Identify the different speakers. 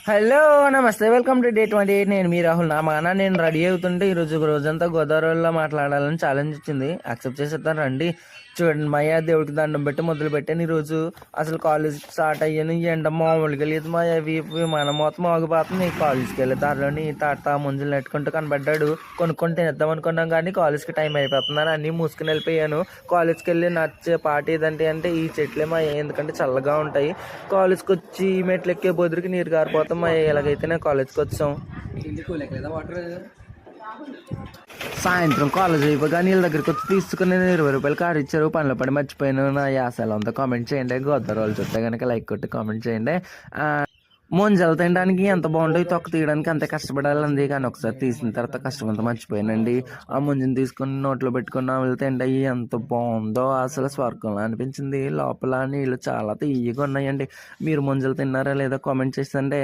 Speaker 1: Hello నమస్తే welcome to day 28. నేను మీ రాహుల్ నా మాన నేను రెడీ అవుతుంటే ఈరోజు రోజంతా గోదావరిలో మాట్లాడాలని ఛాలెంజ్ వచ్చింది. యాక్సెప్ట్ చేసేద్దాం రండి. చూడండి మాయా దేవుడికి దండం పెట్టి మొదలు పెట్టాను ఈరోజు. అసలు కాలేజ్ స్టార్ట్ అయ్యాను, ఎండ మామూలుగా లేదు మాయా. విమానం మొత్తం ఆగిపోతుంది. కాలేజ్కి వెళ్ళే దారిలోని తాత ముంజలు నెట్టుకుంటూ కనబడ్డాడు. కొనుక్కొని తినేద్దాం అనుకున్నాం కానీ కాలేజ్కి టైం అయిపోతుందని అన్నీ మూసుకుని వెళ్ళిపోయాను. కాలేజ్కి వెళ్ళి నచ్చే పాట ఏదంటే అంటే ఈ చెట్లే మాయా, ఎందుకంటే చల్లగా ఉంటాయి. కాలేజ్కి వచ్చి మెట్లు ఎక్కే బొదురుకి నీరు గారిపోతాం మాయా. ఎలాగైతే నేను కాలేజ్కి వచ్చాం. సాయంత్రం కాలేజ్ అయిపోగా నీళ్ళ దగ్గరికి వచ్చి తీసుకుని రూ. 20 కారు ఇచ్చారు. పనులు పడి మర్చిపోయాను. నా యాసలు అంతా కామెంట్ చేయండి. గోదావరి చూస్తే కనుక లైక్ కొట్టి కామెంట్ చేయండి. ముంజలు తినడానికి ఎంత బాగుంటాయి, తొక్క తీయడానికి అంతే కష్టపడాలండి. కానీ ఒకసారి తీసిన తర్వాత కష్టమంతా మర్చిపోయానండి. ఆ ముంజని తీసుకుని నోట్లో పెట్టుకుని వెళ్తే ఎంత బాగుందో, అసలు స్వర్గంలో అనిపించింది. లోపల నీళ్ళు చాలా తీయగా ఉన్నాయండి. మీరు ముంజలు తిన్నారా లేదా కామెంట్ చేసండి.